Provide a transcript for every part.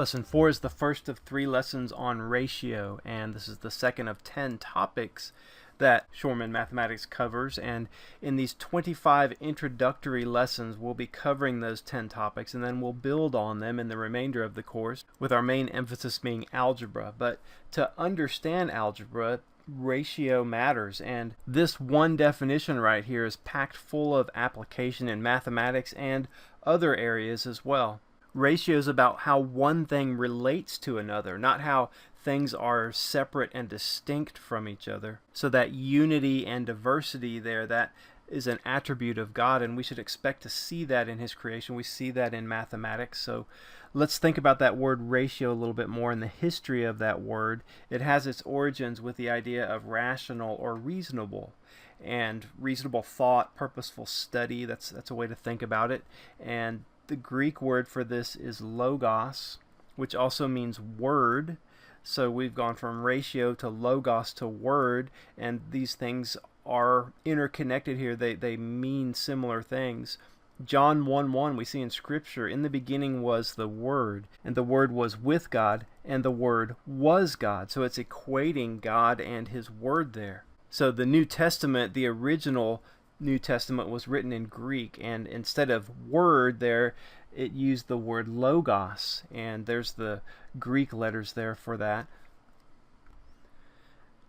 Lesson 4 is the first of 3 lessons on ratio, and this is the second of 10 topics that Shormann Mathematics covers. And in these 25 introductory lessons, we'll be covering those 10 topics, and then we'll build on them in the remainder of the course, with our main emphasis being algebra. But to understand algebra, ratio matters, and this one definition right here is packed full of application in mathematics and other areas as well. Ratio is about how one thing relates to another, not how things are separate and distinct from each other. So that unity and diversity there, that is an attribute of God, and we should expect to see that in His creation. We see that in mathematics. So let's think about that word ratio a little bit more and the history of that word. It has its origins with the idea of rational or reasonable, and reasonable thought, purposeful study. That's a way to think about it. And the Greek word for this is logos, which also means word. So we've gone from ratio to logos to word, and these things are interconnected here. They mean similar things. John 1:1, we see in Scripture, in the beginning was the Word, and the Word was with God, and the Word was God. So it's equating God and His Word there. So the New Testament, the original New Testament, was written in Greek, and instead of word there, it used the word logos, and there's the Greek letters there for that.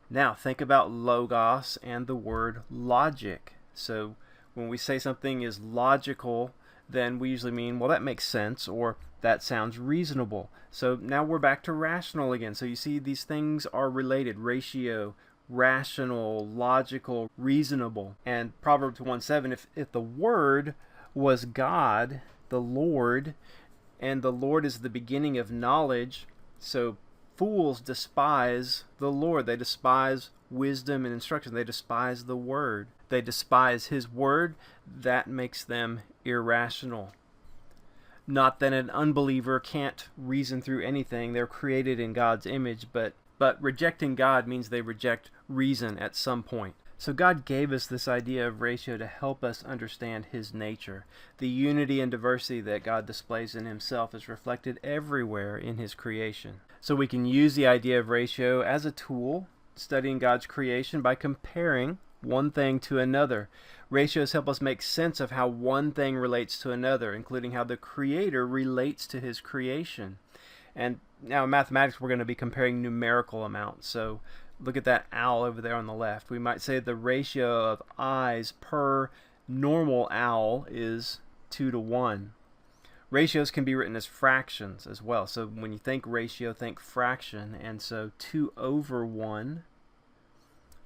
Now think about logos and the word logic. So when we say something is logical, then we usually mean, well, that makes sense, or that sounds reasonable. So now we're back to rational again. So you see these things are related: ratio, rational, logical, reasonable. And Proverbs 1:7, if the Word was God, the Lord, and the Lord is the beginning of knowledge, so fools despise the Lord. They despise wisdom and instruction. They despise the Word. They despise His Word. That makes them irrational. Not that an unbeliever can't reason through anything. They're created in God's image, but rejecting God means they reject reason at some point. So God gave us this idea of ratio to help us understand His nature. The unity and diversity that God displays in Himself is reflected everywhere in His creation. So we can use the idea of ratio as a tool, studying God's creation by comparing one thing to another. Ratios help us make sense of how one thing relates to another, including how the Creator relates to His creation. And now in mathematics, we're going to be comparing numerical amounts. So look at that owl over there on the left. We might say the ratio of eyes per normal owl is 2:1. Ratios can be written as fractions as well. So when you think ratio, think fraction. And so 2/1,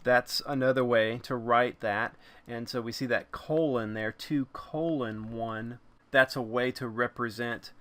that's another way to write that. And so we see that colon there, 2:1. That's a way to represent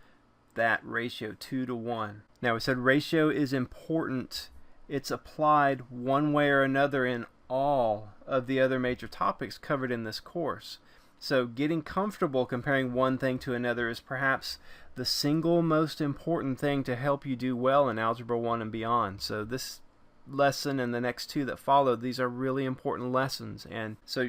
that ratio, 2:1. Now we said ratio is important. It's applied one way or another in all of the other major topics covered in this course. So getting comfortable comparing one thing to another is perhaps the single most important thing to help you do well in Algebra 1 and beyond. So this lesson and the next 2 that follow, these are really important lessons. And so,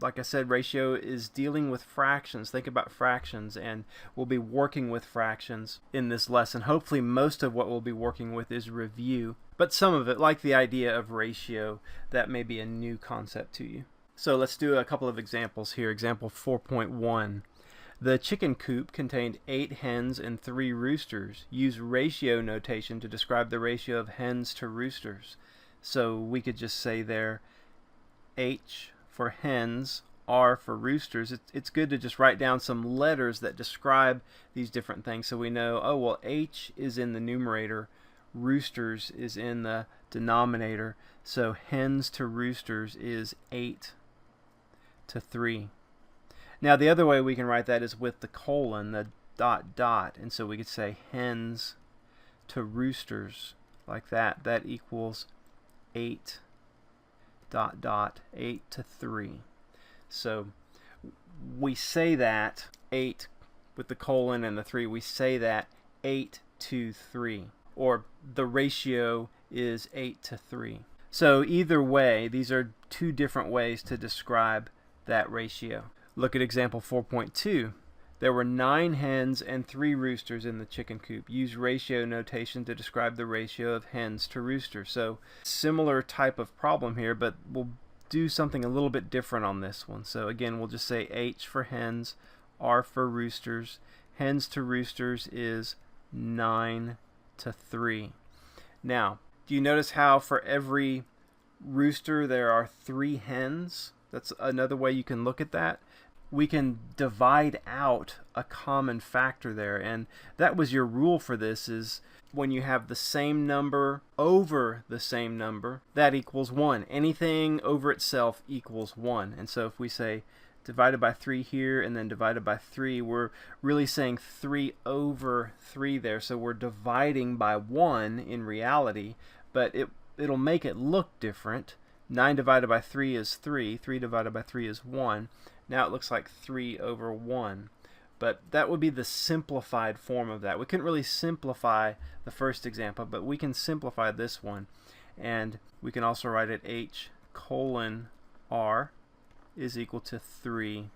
like I said, ratio is dealing with fractions. Think about fractions, and we'll be working with fractions in this lesson. Hopefully most of what we'll be working with is review, but some of it, like the idea of ratio, that may be a new concept to you. So let's do a couple of examples here. Example 4.1. The chicken coop contained 8 hens and 3 roosters. Use ratio notation to describe the ratio of hens to roosters. So we could just say there H for hens, R for roosters. It's good to just write down some letters that describe these different things, so we know, oh, well, H is in the numerator, roosters is in the denominator. So hens to roosters is 8:3. Now the other way we can write that is with the colon, the dot dot, and so we could say hens to roosters like that. That equals 8:8:3. So we say that 8 with the colon and the 3, we say that 8:3, or the ratio is 8:3. So either way, these are 2 different ways to describe that ratio. Look at example 4.2. There were 9 hens and 3 roosters in the chicken coop. Use ratio notation to describe the ratio of hens to roosters. So similar type of problem here, but we'll do something a little bit different on this one. So again, we'll just say H for hens, R for roosters. Hens to roosters is 9 to 3. Now, do you notice how for every rooster there are 3 hens? That's another way you can look at that. We can divide out a common factor there, and that was your rule for this, is when you have the same number over the same number, that equals 1. Anything over itself equals 1. And so if we say divided by 3 here and then divided by 3, we're really saying 3 over 3 there. So we're dividing by 1 in reality, but it'll make it look different. 9 divided by 3 is 3. 3 divided by 3 is 1. Now it looks like 3 over 1. But that would be the simplified form of that. We couldn't really simplify the first example, but we can simplify this one. And we can also write it H colon R is equal to 3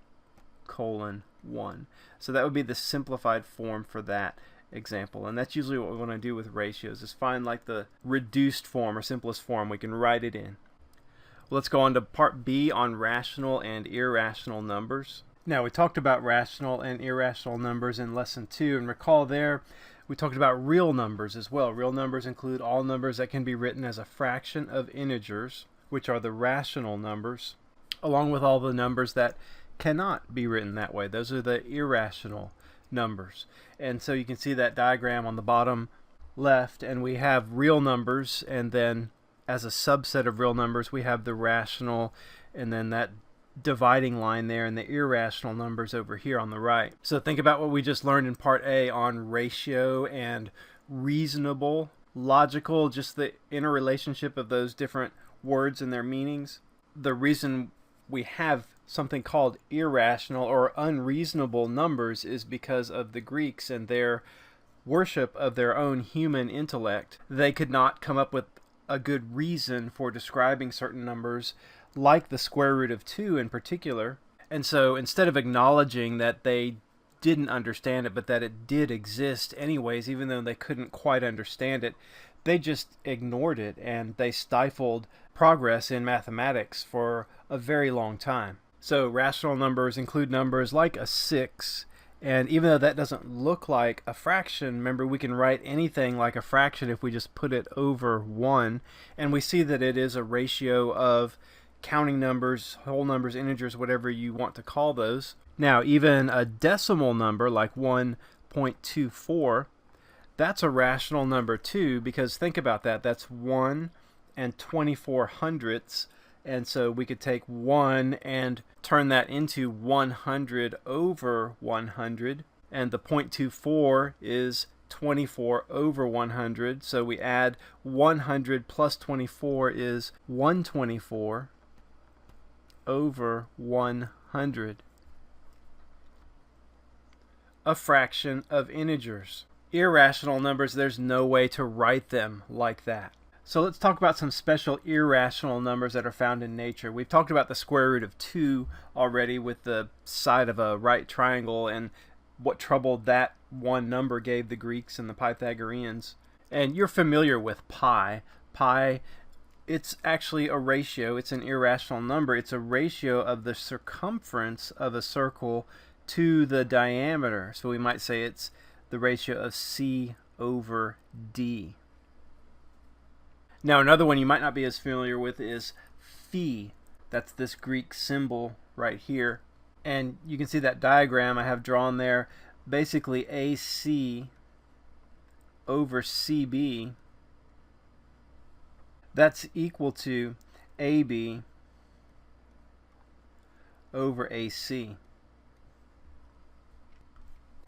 colon 1. So that would be the simplified form for that example. And that's usually what we want to do with ratios, is find like the reduced form or simplest form. We can write it in. Let's go on to part B on rational and irrational numbers. Now, we talked about rational and irrational numbers in lesson 2, and recall there we talked about real numbers as well. Real numbers include all numbers that can be written as a fraction of integers, which are the rational numbers, along with all the numbers that cannot be written that way. Those are the irrational numbers. And so you can see that diagram on the bottom left, and we have real numbers, and then as a subset of real numbers we have the rational, and then that dividing line there, and the irrational numbers over here on the right. So think about what we just learned in part A on ratio and reasonable, logical, just the interrelationship of those different words and their meanings. The reason we have something called irrational or unreasonable numbers is because of the Greeks and their worship of their own human intellect. They could not come up with a good reason for describing certain numbers, like the square root of 2 in particular. And so instead of acknowledging that they didn't understand it, but that it did exist anyways, even though they couldn't quite understand it, they just ignored it, and they stifled progress in mathematics for a very long time. So rational numbers include numbers like a 6, and even though that doesn't look like a fraction, remember we can write anything like a fraction if we just put it over 1, and we see that it is a ratio of counting numbers, whole numbers, integers, whatever you want to call those. Now, even a decimal number like 1.24, that's a rational number too, because think about that. That's 1 and 24 hundredths, and so we could take 1 and turn that into 100 over 100, and the 0.24 is 24 over 100, so we add 100 plus 24 is 124 over 100. A fraction of integers. Irrational numbers, there's no way to write them like that. So let's talk about some special irrational numbers that are found in nature. We've talked about the square root of 2 already with the side of a right triangle and what trouble that one number gave the Greeks and the Pythagoreans. And you're familiar with pi. Pi, it's actually a ratio. It's an irrational number. It's a ratio of the circumference of a circle to the diameter. So we might say it's the ratio of C over D. Now, another one you might not be as familiar with is phi. That's this Greek symbol right here. And you can see that diagram I have drawn there. Basically, AC over CB, that's equal to AB over AC.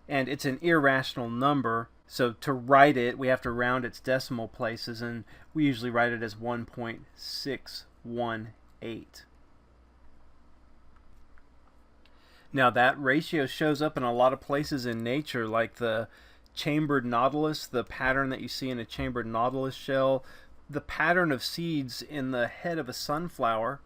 And it's an irrational number, so to write it, we have to round its decimal places, and we usually write it as 1.618. Now that ratio shows up in a lot of places in nature, like the chambered nautilus, the pattern that you see in a chambered nautilus shell, the pattern of seeds in the head of a sunflower.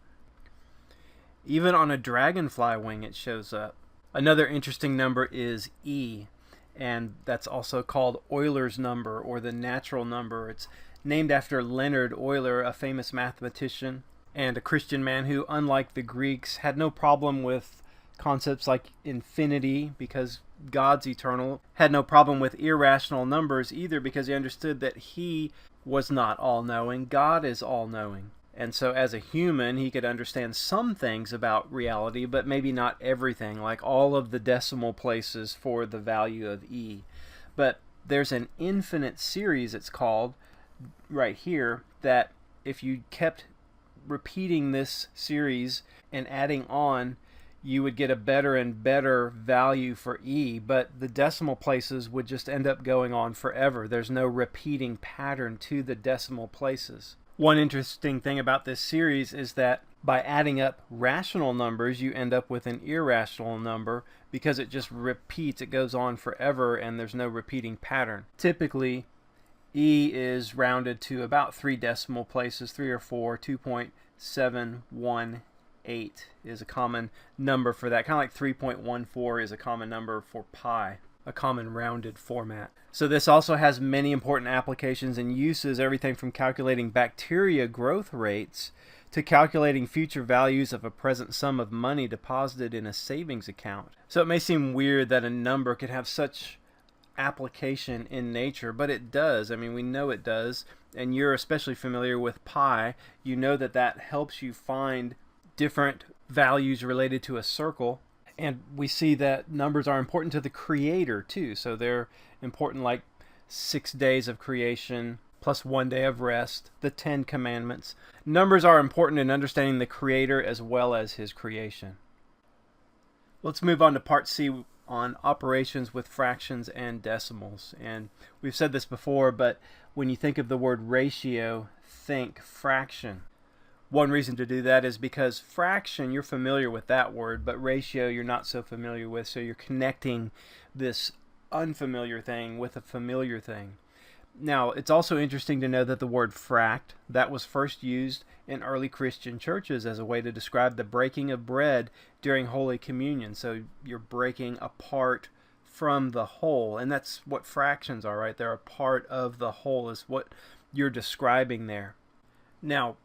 Even on a dragonfly wing it shows up. Another interesting number is e, and that's also called Euler's number, or the natural number. It's named after Leonhard Euler, a famous mathematician and a Christian man who, unlike the Greeks, had no problem with concepts like infinity because God's eternal, had no problem with irrational numbers either because he understood that he was not all-knowing. God is all-knowing. And so as a human, he could understand some things about reality, but maybe not everything, like all of the decimal places for the value of e. But there's an infinite series, it's called, right here, that if you kept repeating this series and adding on, you would get a better and better value for e, but the decimal places would just end up going on forever. There's no repeating pattern to the decimal places. One interesting thing about this series is that by adding up rational numbers, you end up with an irrational number because it just repeats, it goes on forever, and there's no repeating pattern. Typically, e is rounded to about 3 decimal places, 3 or 4, 2.718 is a common number for that. Kind of like 3.14 is a common number for pi, a common rounded format. So this also has many important applications and uses, everything from calculating bacteria growth rates to calculating future values of a present sum of money deposited in a savings account. So it may seem weird that a number could have such application in nature, but it does. I mean, we know it does, and you're especially familiar with pi. You know that that helps you find different values related to a circle, and we see that numbers are important to the creator too. So they're important, like 6 days of creation plus 1 day of rest, the 10 commandments. Numbers are important in understanding the creator as well as his creation. Let's move on to part C on operations with fractions and decimals. And we've said this before, but when you think of the word ratio, think fraction. One reason to do that is because fraction, you're familiar with that word, but ratio you're not so familiar with, so you're connecting this unfamiliar thing with a familiar thing. Now, it's also interesting to know that the word fract, that was first used in early Christian churches as a way to describe the breaking of bread during Holy Communion. So you're breaking apart from the whole, and that's what fractions are, right? They're a part of the whole, is what you're describing there. Now,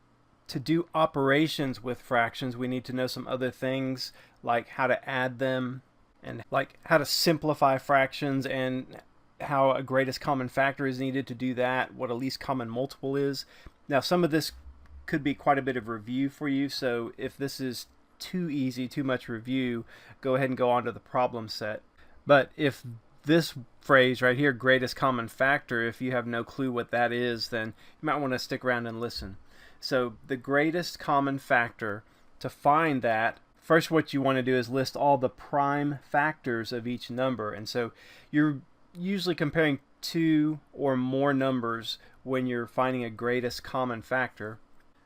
to do operations with fractions, we need to know some other things, like how to add them, and like how to simplify fractions, and how a greatest common factor is needed to do that, what a least common multiple is. Now, some of this could be quite a bit of review for you, so if this is too easy, too much review, go ahead and go on to the problem set. But if this phrase right here, greatest common factor, if you have no clue what that is, then you might want to stick around and listen. So the greatest common factor, to find that, first what you want to do is list all the prime factors of each number. And so you're usually comparing 2 or more numbers when you're finding a greatest common factor,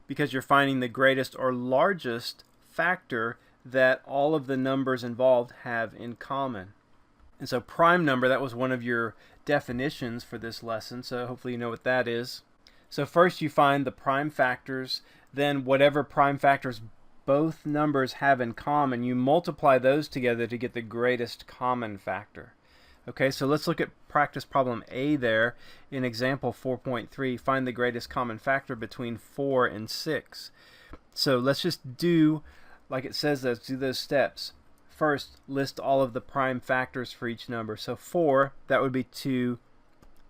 because you're finding the greatest or largest factor that all of the numbers involved have in common. And so prime number, that was one of your definitions for this lesson, so hopefully you know what that is. So first you find the prime factors, then whatever prime factors both numbers have in common, you multiply those together to get the greatest common factor. Okay, so let's look at practice problem A there. In example 4.3, find the greatest common factor between 4 and 6. So let's just do, like it says, let's do those steps. First, list all of the prime factors for each number. So 4, that would be 2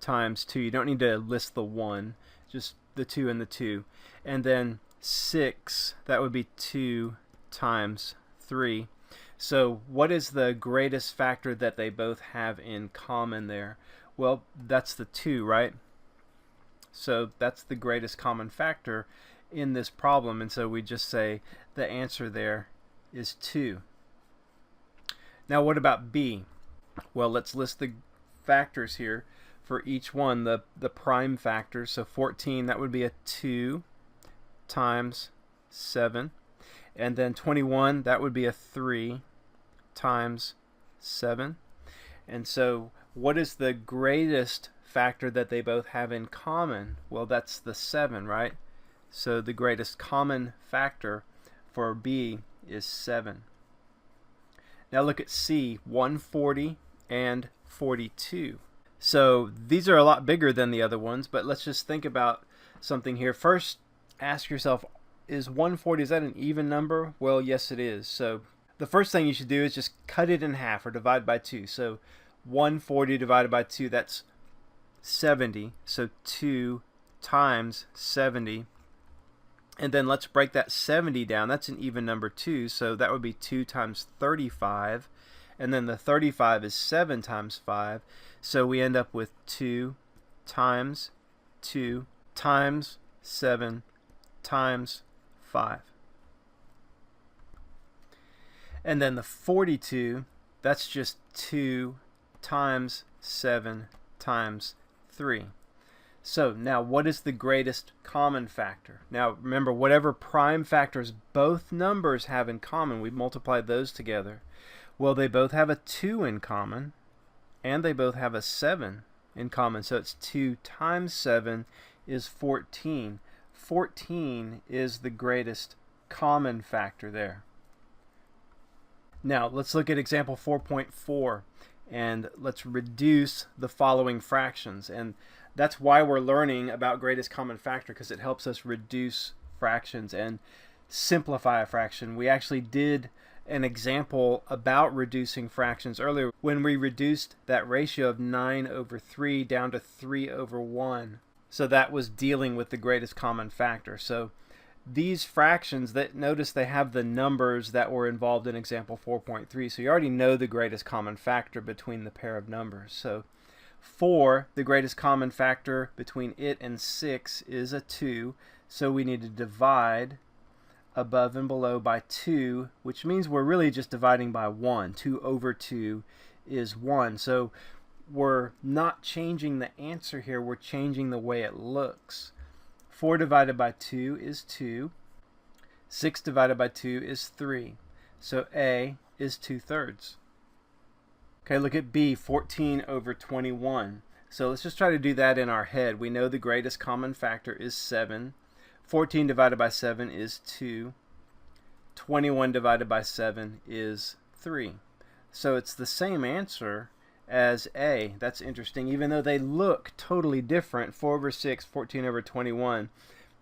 times 2. You don't need to list the 1, just the 2 and the 2. And then 6, that would be 2 times 3. So what is the greatest factor that they both have in common there? Well, that's the 2, right? So that's the greatest common factor in this problem, and so we just say the answer there is 2. Now what about B? Well, let's list the factors here for each one, the prime factors. So 14, that would be a 2 times 7. And then 21, that would be a 3 times 7. And so what is the greatest factor that they both have in common? Well, that's the 7, right? So the greatest common factor for B is 7. Now look at C, 140 and 42. So these are a lot bigger than the other ones, but let's just think about something here. First, ask yourself, is 140, is that an even number? Well, yes it is. So the first thing you should do is just cut it in half or divide by 2. So 140 divided by 2, that's 70. So 2 times 70. And then let's break that 70 down. That's an even number too. So that would be 2 times 35. And then the 35 is 7 times 5. So we end up with 2 times 2 times 7 times 5. And then the 42, that's just 2 times 7 times 3. So now what is the greatest common factor? Now remember, whatever prime factors both numbers have in common, we multiply those together. Well, they both have a 2 in common, and they both have a 7 in common. So it's 2 times 7 is 14. 14 is the greatest common factor there. Now let's look at example 4.4, and let's reduce the following fractions. And that's why we're learning about greatest common factor, because it helps us reduce fractions and simplify a fraction. We actually did an example about reducing fractions earlier when we reduced that ratio of 9/3 down to 3/1. So that was dealing with the greatest common factor. So these fractions, that notice they have the numbers that were involved in example 4.3. So you already know the greatest common factor between the pair of numbers. So 4, the greatest common factor between it and 6 is a 2. So we need to divide above and below by 2, which means we're really just dividing by 1. 2/2 is 1. So we're not changing the answer here, we're changing the way it looks. 4 divided by 2 is 2. 6 divided by 2 is 3. So A is 2/3. Okay, look at B, 14/21. So let's just try to do that in our head. We know the greatest common factor is 7. 14 divided by 7 is 2. 21 divided by 7 is 3. So it's the same answer as A. That's interesting. Even though they look totally different, 4/6, 14/21,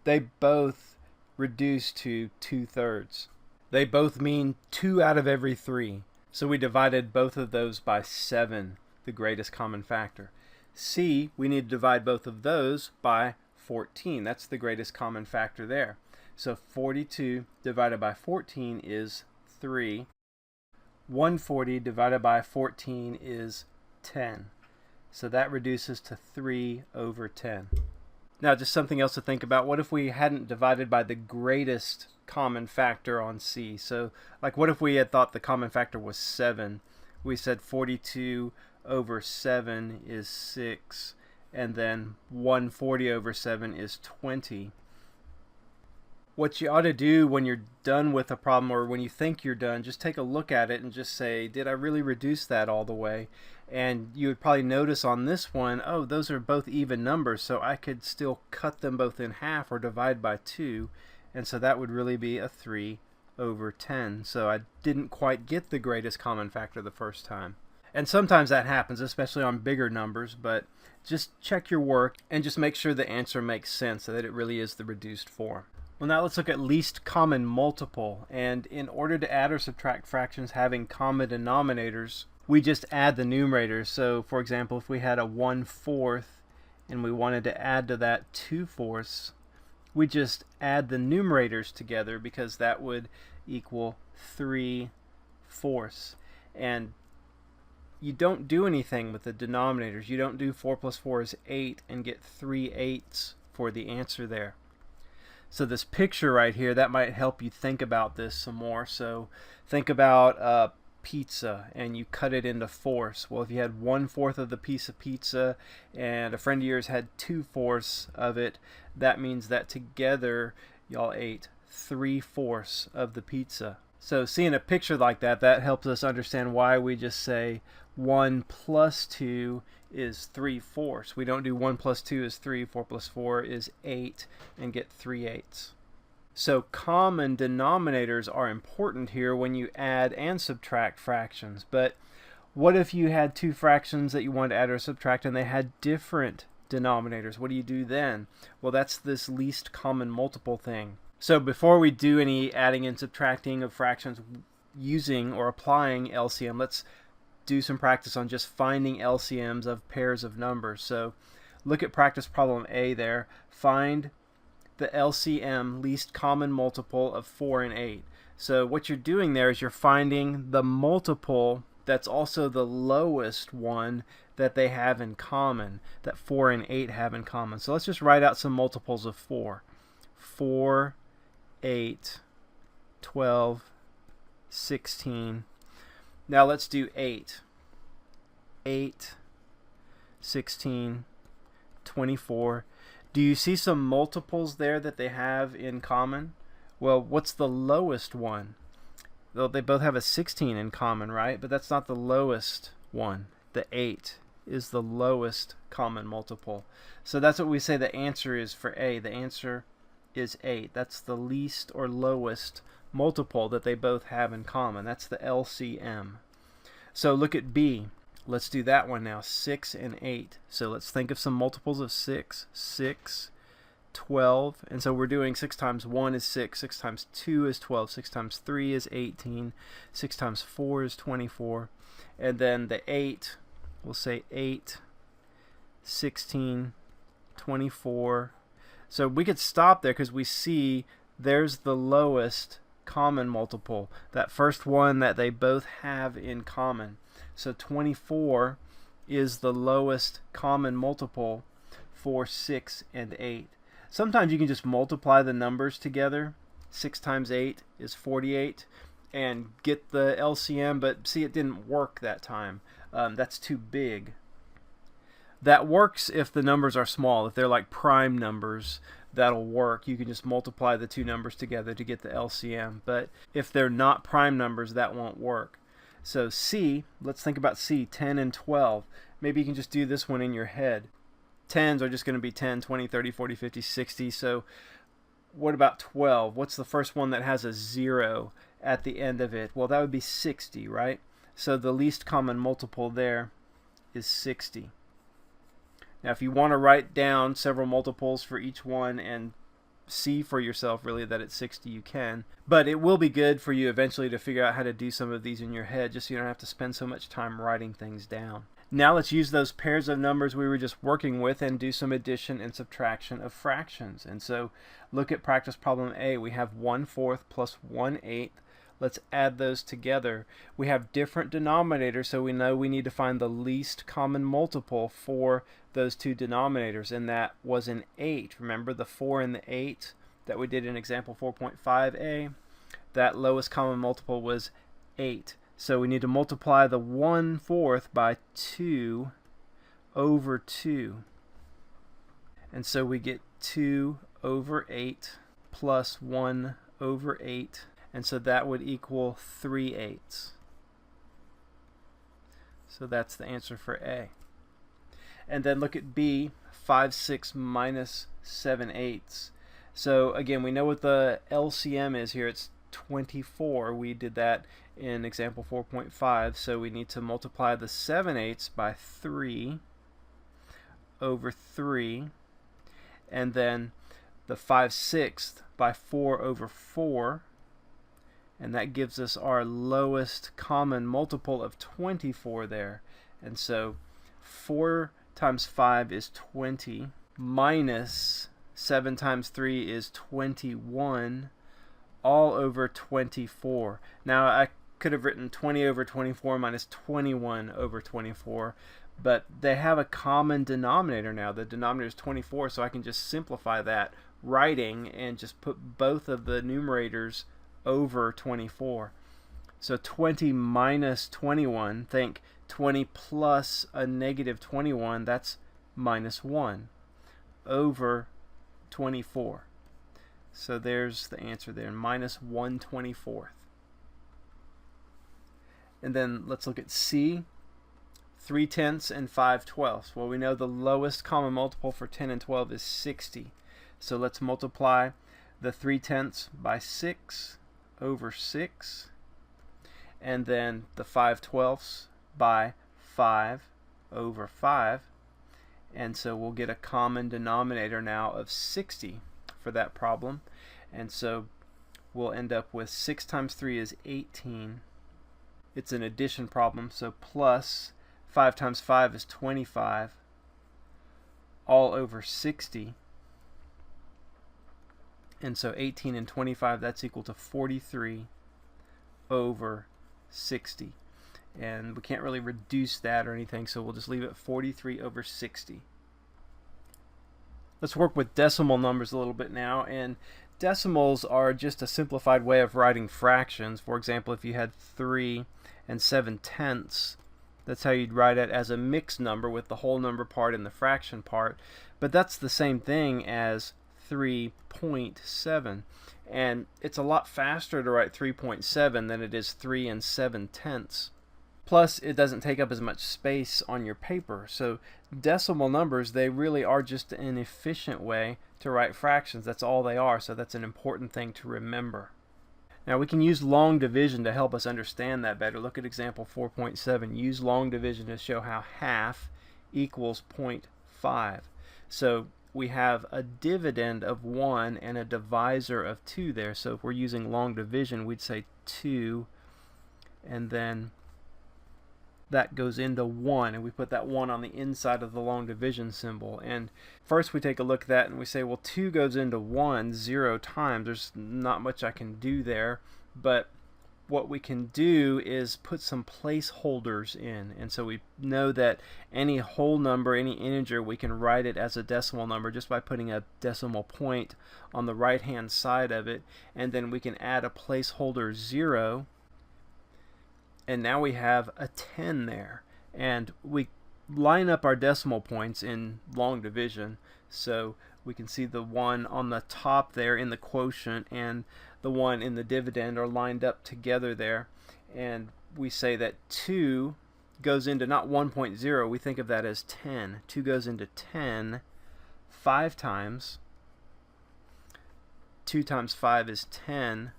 they both reduce to 2/3. They both mean 2 out of every 3. So we divided both of those by 7, the greatest common factor. C, we need to divide both of those by 14. That's the greatest common factor there. So 42 divided by 14 is 3. 140 divided by 14 is 10. So that reduces to 3/10. Now just something else to think about. What if we hadn't divided by the greatest common factor on C? So like, what if we had thought the common factor was 7? We said 42/7 is 6, and then 140/7 is 20. What you ought to do when you're done with a problem, or when you think you're done, just take a look at it and just say, did I really reduce that all the way? And you would probably notice on this one, oh, those are both even numbers, so I could still cut them both in half or divide by 2, and so that would really be a 3/10. So I didn't quite get the greatest common factor the first time. And sometimes that happens, especially on bigger numbers, but just check your work and just make sure the answer makes sense, so that it really is the reduced form. Well, now let's look at least common multiple. And in order to add or subtract fractions having common denominators, we just add the numerators. So for example, if we had a 1/4 and we wanted to add to that 2/4, we just add the numerators together, because that would equal 3/4. And you don't do anything with the denominators. You don't do 4 plus 4 is 8 and get 3/8 for the answer there. So this picture right here, that might help you think about this some more. So think about pizza, and you cut it into fourths. Well, if you had 1/4 of the piece of pizza and a friend of yours had 2/4 of it, that means that together y'all ate 3/4 of the pizza. So seeing a picture like that, that helps us understand why we just say 1 plus 2 is 3/4. We don't do 1 plus 2 is 3, 4 plus 4 is 8, and get 3/8. So common denominators are important here when you add and subtract fractions. But what if you had two fractions that you wanted to add or subtract and they had different denominators? What do you do then? Well, that's this least common multiple thing. So before we do any adding and subtracting of fractions using or applying LCM, let's do some practice on just finding LCMs of pairs of numbers. So look at practice problem A there. Find the LCM, least common multiple, of 4 and 8. So what you're doing there is you're finding the multiple that's also the lowest one that they have in common, that 4 and 8 have in common. So let's just write out some multiples of 4. 4, 8, 12, 16. Now let's do 8. 8, 16, 24. Do you see some multiples there that they have in common? Well, what's the lowest one? Well, they both have a 16 in common, right? But that's not the lowest one. The 8 is the lowest common multiple. So that's what we say the answer is for A. The answer is 8. That's the least or lowest multiple that they both have in common. That's the LCM. So look at B. Let's do that one now. 6 and 8. So let's think of some multiples of 6. 6, 12. And so we're doing 6 times 1 is 6. 6 times 2 is 12. 6 times 3 is 18. 6 times 4 is 24. And then the 8, we'll say 8, 16, 24. So we could stop there because we see there's the lowest common multiple, that first one that they both have in common. So 24 is the lowest common multiple for 6 and 8. Sometimes you can just multiply the numbers together. 6 times 8 is 48 and get the LCM, but see, it didn't work that time. That's too big. That works if the numbers are small. If they're like prime numbers, that'll work. You can just multiply the two numbers together to get the LCM. But if they're not prime numbers, that won't work. So C, let's think about C, 10 and 12. Maybe you can just do this one in your head. 10s are just going to be 10, 20, 30, 40, 50, 60. So what about 12? What's the first one that has a 0 at the end of it? Well, that would be 60, right? So the least common multiple there is 60. Now, if you want to write down several multiples for each one and see for yourself really that it's 60, you can. But it will be good for you eventually to figure out how to do some of these in your head, just so you don't have to spend so much time writing things down. Now let's use those pairs of numbers we were just working with and do some addition and subtraction of fractions. And so look at practice problem A. We have 1/4 plus 1/8. Let's add those together. We have different denominators, so we know we need to find the least common multiple for those two denominators, and that was an 8. Remember the 4 and the 8 that we did in example 4.5a? That lowest common multiple was 8. So we need to multiply the 1/4 by 2 over 2. And so we get 2 over 8 plus 1 over 8. And so that would equal 3/8. So that's the answer for A. And then look at B, 5, 6 minus 7/8. So again, we know what the LCM is here. It's 24. We did that in example 4.5. So we need to multiply the 7/8 by 3 over 3. And then the 5/6 by 4 over 4. And that gives us our lowest common multiple of 24 there. And so 4 times 5 is 20, minus 7 times 3 is 21, all over 24. Now I could have written 20 over 24 minus 21 over 24, but they have a common denominator now. The denominator is 24, so I can just simplify that writing and just put both of the numerators over 24. So 20 minus 21, think 20 plus a negative 21, that's minus 1 over 24. So there's the answer there, minus 1/24. And then let's look at C, 3/10 and 5/12. Well, we know the lowest common multiple for 10 and 12 is 60. So let's multiply the 3/10 by 6 over 6, and then the 5/12 by 5 over 5. And so we'll get a common denominator now of 60 for that problem. And so we'll end up with 6 times 3 is 18. It's an addition problem, so plus 5 times 5 is 25, all over 60. And so 18 and 25, that's equal to 43 over 60. And we can't really reduce that or anything, so we'll just leave it 43 over 60. Let's work with decimal numbers a little bit now. And decimals are just a simplified way of writing fractions. For example, if you had 3 and 7/10, that's how you'd write it, as a mixed number with the whole number part and the fraction part. But that's the same thing as 3.7. And it's a lot faster to write 3.7 than it is 3 and 7/10. Plus, it doesn't take up as much space on your paper. So decimal numbers, they really are just an efficient way to write fractions. That's all they are. So that's an important thing to remember. Now we can use long division to help us understand that better. Look at example 4.7. Use long division to show how half equals 0.5. So we have a dividend of 1 and a divisor of 2 there. So if we're using long division, we'd say 2, and then that goes into 1, and we put that 1 on the inside of the long division symbol. And first we take a look at that and we say, well, 2 goes into 1 0 times. There's not much I can do there, but what we can do is put some placeholders in. And so we know that any whole number, any integer, we can write it as a decimal number just by putting a decimal point on the right hand side of it, and then we can add a placeholder 0. And now we have a 10 there, and we line up our decimal points in long division, so we can see the 1 on the top there in the quotient and the 1 in the dividend are lined up together there. And we say that 2 goes into not 1.0, we think of that as 10. 2 goes into 10 5 times. 2 times 5 is 10.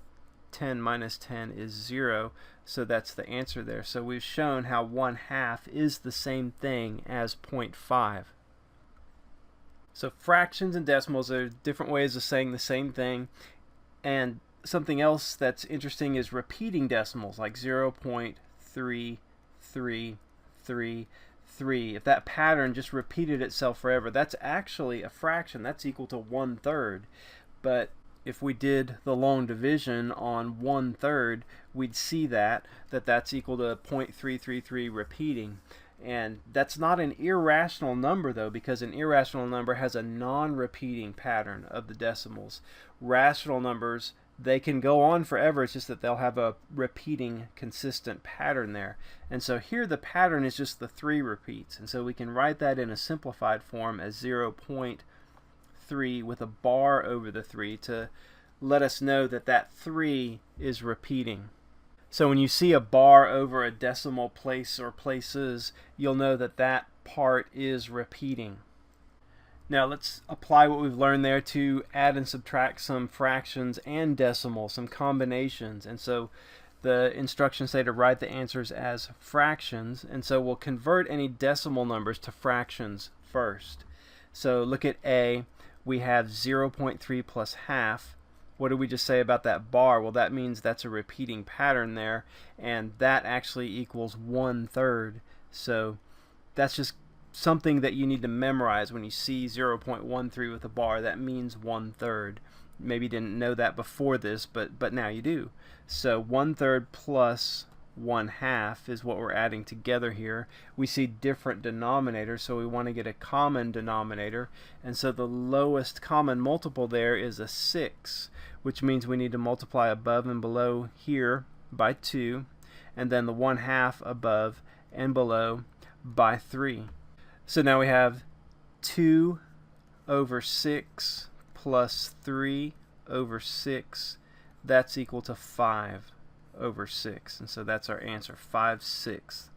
10 minus 10 is 0, so that's the answer there. So we've shown how 1/2 is the same thing as 0.5. So fractions and decimals are different ways of saying the same thing. And something else that's interesting is repeating decimals, like 0.3333. If that pattern just repeated itself forever, that's actually a fraction. That's equal to 1/3. But if we did the long division on 1/3, we'd see that's equal to 0.333 repeating. And that's not an irrational number, though, because an irrational number has a non-repeating pattern of the decimals. Rational numbers, they can go on forever. It's just that they'll have a repeating consistent pattern there. And so here the pattern is just the 3 repeats. And so we can write that in a simplified form as 0.3 with a bar over the 3 to let us know that that 3 is repeating. So when you see a bar over a decimal place or places, you'll know that that part is repeating. Now let's apply what we've learned there to add and subtract some fractions and decimals, some combinations. And so the instructions say to write the answers as fractions, and so we'll convert any decimal numbers to fractions first. So look at A. We have 0.3 plus half. What did we just say about that bar? Well, that means that's a repeating pattern there, and that actually equals 1/3. So that's just something that you need to memorize. When you see 0.13 with a bar, that means 1/3. Maybe you didn't know that before this, but now you do. So 1/3 plus 1/2 is what we're adding together here. We see different denominators, so we want to get a common denominator, and so the lowest common multiple there is a 6, which means we need to multiply above and below here by 2, and then the 1/2 above and below by 3. So now we have 2 over 6 plus 3 over 6. That's equal to 5 over 6, and so that's our answer, 5/6.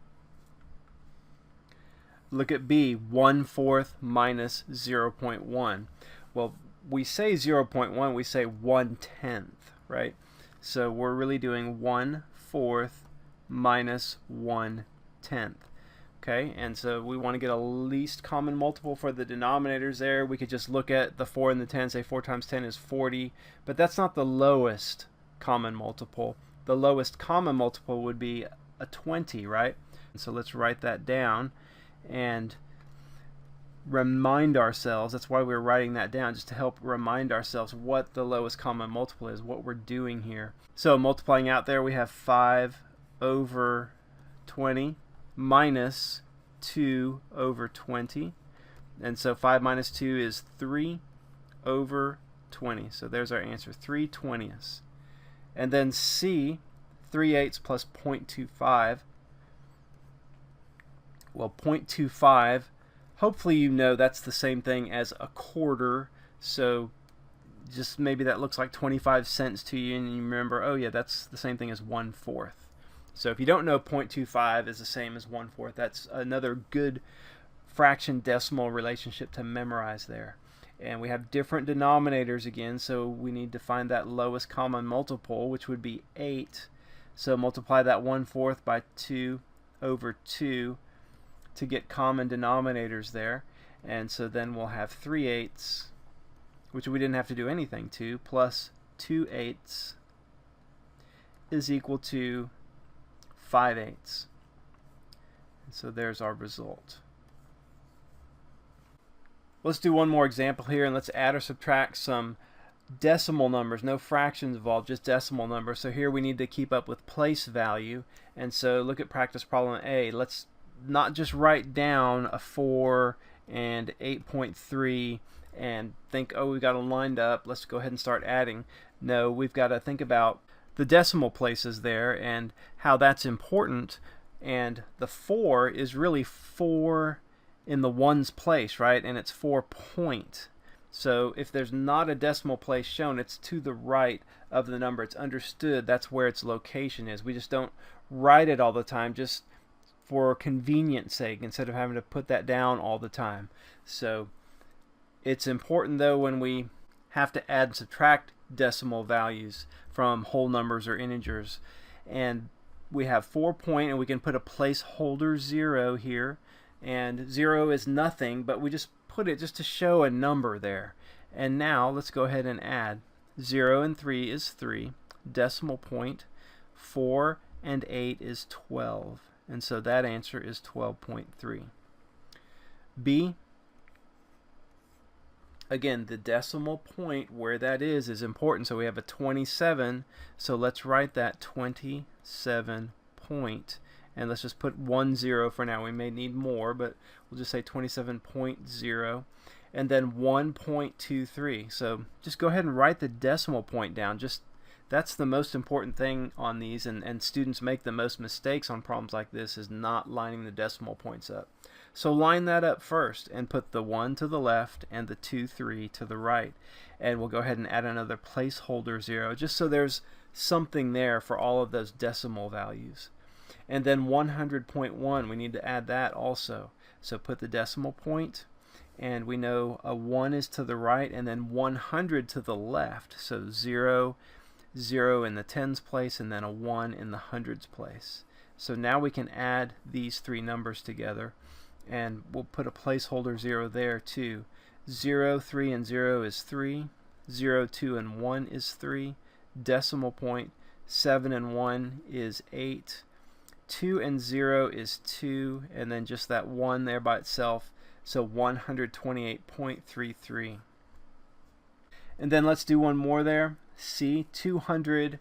Look at B, 1/4 minus 0.1. Well, we say 0.1, we say 1/10, right? So we're really doing 1/4 minus 1/10. Okay, and so we want to get a least common multiple for the denominators there. We could just look at the 4 and the 10, say 4 times 10 is 40, but that's not the lowest common multiple. The lowest common multiple would be a 20, right? And so let's write that down and remind ourselves. That's why we're writing that down, just to help remind ourselves what the lowest common multiple is, what we're doing here. So multiplying out there, we have 5 over 20 minus 2 over 20. And so 5 minus 2 is 3 over 20. So there's our answer, 3/20. And then C, 3/8 plus 0.25. Well, 0.25, hopefully you know that's the same thing as a quarter. So just maybe that looks like 25 cents to you, and you remember, oh yeah, that's the same thing as 1/4. So if you don't know 0.25 is the same as 1/4, that's another good fraction decimal relationship to memorize there. And we have different denominators again, so we need to find that lowest common multiple, which would be 8. So multiply that 1/4 by 2 over 2 to get common denominators there. And so then we'll have 3/8, which we didn't have to do anything to, plus 2/8 is equal to 5/8. And so there's our result. Let's do one more example here, and let's add or subtract some decimal numbers. No fractions involved, just decimal numbers. So here we need to keep up with place value. And so look at practice problem A. Let's not just write down a 4 and 8.3 and think, oh, we got them lined up, let's go ahead and start adding. No, we've got to think about the decimal places there and how that's important. And the 4 is really 4 in the ones place, right? And it's 4 point. So if there's not a decimal place shown, it's to the right of the number. It's understood that's where its location is. We just don't write it all the time, just for convenience sake, instead of having to put that down all the time. So it's important though when we have to add and subtract decimal values from whole numbers or integers. And we have 4 point, and we can put a placeholder 0 here. And 0 is nothing, but we just put it just to show a number there. And now let's go ahead and add. 0 and 3 is 3. Decimal point. 4 and 8 is 12. And so that answer is 12.3. B, again, the decimal point where that is important. So we have a 27. So let's write that 27 point. And let's just put 10 for now. We may need more, but we'll just say 27.0. And then 1.23. So just go ahead and write the decimal point down. That's the most important thing on these, and students make the most mistakes on problems like this, is not lining the decimal points up. So line that up first and put the 1 to the left and the 2, 3 to the right. And we'll go ahead and add another placeholder 0, just so there's something there for all of those decimal values. And then 100.1, we need to add that also. So put the decimal point, and we know a 1 is to the right, and then 100 to the left. So 0, 0 in the tens place, and then a 1 in the hundreds place. So now we can add these three numbers together, and we'll put a placeholder 0 there too. 0, 3, and 0 is 3. 0, 2, and 1 is 3. Decimal point. 7 and 1 is 8. 2 and 0 is 2, and then just that 1 there by itself, so 128.33. And then let's do one more there. C, $200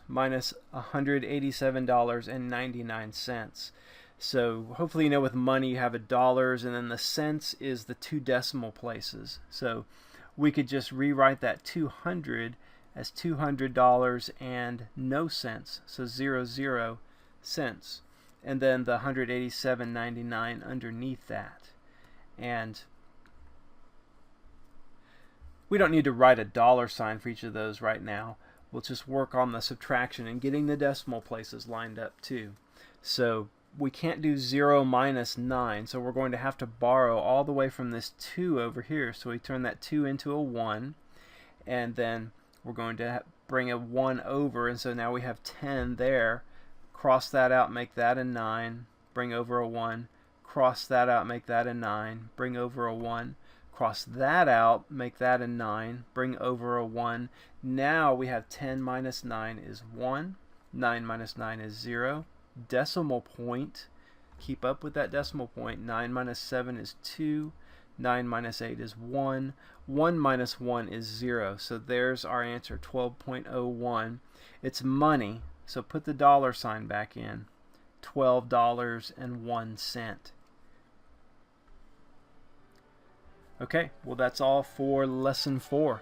minus $187.99. So hopefully you know with money you have a dollars, and then the cents is the two decimal places. So we could just rewrite that 200 as $200 and no cents, so 00 cents, and then the 187.99 underneath that. And we don't need to write a dollar sign for each of those right now. We'll just work on the subtraction and getting the decimal places lined up too. So we can't do 0 minus 9, so we're going to have to borrow all the way from this 2 over here. So we turn that 2 into a 1, and then we're going to bring a 1 over, and so now we have 10 there. Cross that out, make that a 9, bring over a 1, cross that out, make that a 9, bring over a 1, cross that out, make that a 9, bring over a 1. Now we have 10 minus 9 is 1, 9 minus 9 is 0, decimal point, keep up with that decimal point, 9 minus 7 is 2, 9 minus 8 is 1, 1 minus 1 is 0. So there's our answer, 12.01. It's money, so put the dollar sign back in, $12.01. Okay, well that's all for lesson 4.